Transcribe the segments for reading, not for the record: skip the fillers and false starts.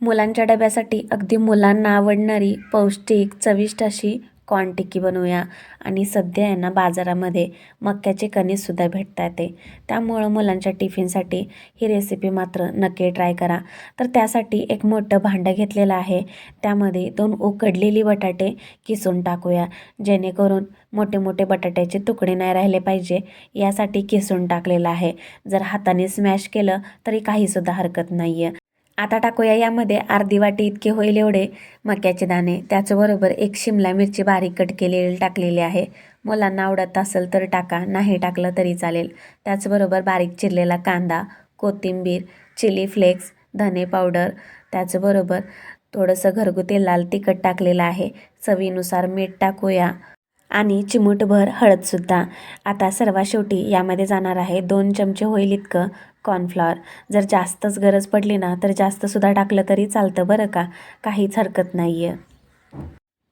मुलांच्या डब्यासाठी अगदी मुलांना आवडणारी पौष्टिक चविष्ट अशी कॉर्न टिक्की बनवूया. आणि सध्या आहे ना बाजारामध्ये मक्याचे कणीससुद्धा भेटतात ते, त्यामुळं मुलांच्या टिफिनसाठी ही रेसिपी मात्र नक्की ट्राय करा. तर त्यासाठी एक मोठं भांडं घेतलेलं आहे. त्यामध्ये 2 उकडलेली बटाटे किसून टाकूया, जेणेकरून मोठे मोठे बटाट्याचे तुकडे नाही राहिले पाहिजे यासाठी किसून टाकलेलं आहे. जर हाताने स्मॅश केलं तरी काहीसुद्धा हरकत नाही आहे. आता टाकूया यामध्ये अर्धी वाटी इतके होईल एवढे मक्याचे दाणे. त्याचबरोबर एक शिमला मिरची बारीक कट केलेली टाकलेली आहे. मुलांना आवडत असेल तर टाका, नाही टाकलं तरी चालेल. त्याचबरोबर बारीक चिरलेला कांदा, कोथिंबीर, चिली फ्लेक्स, धने पावडर, त्याचबरोबर थोडंसं घरगुती लाल तिखट टाकलेलं आहे. चवीनुसार मीठ टाकूया आणि चिमूटभर हळदसुद्धा. आता सर्वात शेवटी यामध्ये जाणार आहे 2 चमचे होईल इतकं कॉर्नफ्लॉवर. जर जास्तच गरज पडली ना तर जास्तसुद्धा टाकलं तरी चालतं बरं का, काहीच हरकत नाही आहे.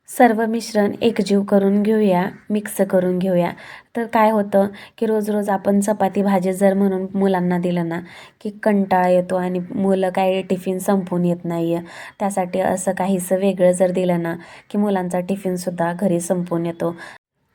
सर्व मिश्रण एकजीव करून घेऊया, मिक्स करून घेऊया. तर काय होतं की रोज रोज आपण चपाती भाजी जर म्हणून मुलांना दिलं ना की कंटाळा येतो आणि मुलं काय टिफिन संपवून येत नाही आहे. त्यासाठी असं काहीसं वेगळं जर दिलं ना की मुलांचा टिफिनसुद्धा घरी संपवून येतो.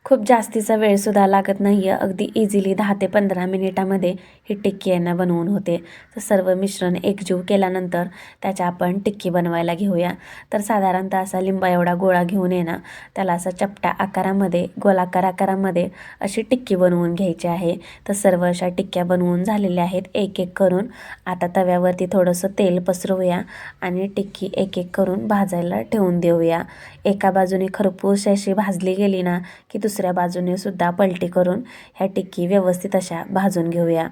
खूप जास्तीचा वेळसुद्धा लागत नाही आहे. अगदी इझिली 10 ते 15 मिनिटामध्ये ही टिक्की यांना बनवून होते. तर सर्व मिश्रण एकजीव केल्यानंतर त्याच्या आपण टिक्की बनवायला घेऊया. तर साधारणतः असा लिंबा एवढा गोळा घेऊन ये ना त्याला असा चपटा आकारामध्ये गोलाकार आकारामध्ये अशी टिक्की बनवून घ्यायची आहे. तर सर्व अशा टिक्क्या बनवून झालेल्या आहेत एक एक करून. आता तव्यावरती थोडंसं तेल पसरवूया आणि टिक्की एक एक करून भाजायला ठेवून देऊया. एका बाजूने खरपूस अशी भाजली गेली ना की दुसऱ्या बाजूने सुद्धा पलटी करून ह्या टिक्की व्यवस्थित अशा भाजून घेऊया.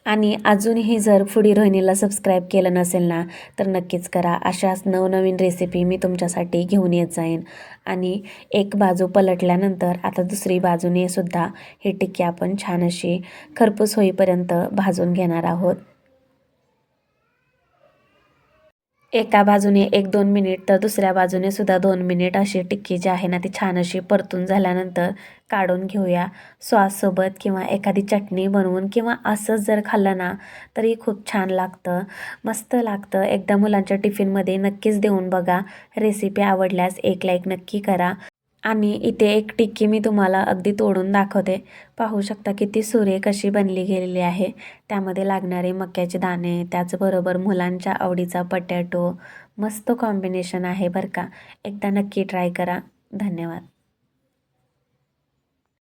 आणि अजूनही जर फूडी रोहिणीला सबस्क्राईब केलं नसेल ना तर नक्कीच करा. अशाच नवनवीन रेसिपी मी तुमच्यासाठी घेऊन येत जाईन. आणि एक बाजू पलटल्यानंतर आता दुसरी बाजूने सुद्धा ही टिक्की आपण छान अशी खरपूस होईपर्यंत भाजून घेणार आहोत. एका बाजूने 1-2 मिनिट तर दुसऱ्या बाजूने सुद्धा 2 मिनिट अशी टिक्की जी आहे ना ती छान अशी परतून झाल्यानंतर काढून घेऊया. सॉससोबत किंवा एखादी चटणी बनवून किंवा असंच जर खाल्लं ना तरी खूप छान लागतं, मस्त लागतं. एकदा मुलांच्या टिफिनमध्ये नक्कीच देऊन बघा. रेसिपी आवडल्यास एक लाईक नक्की करा. आणि इथे एक टिक्की मी तुम्हाला अगदी तोडून दाखवते. पाहू शकता किती सुरेख अशी बनली गेलेली आहे. त्यामध्ये लागणारे मक्याचे दाणे, त्याचबरोबर मुलांच्या आवडीचा बटाटो, मस्त कॉम्बिनेशन आहे बरं का. एकदा नक्की ट्राय करा. धन्यवाद.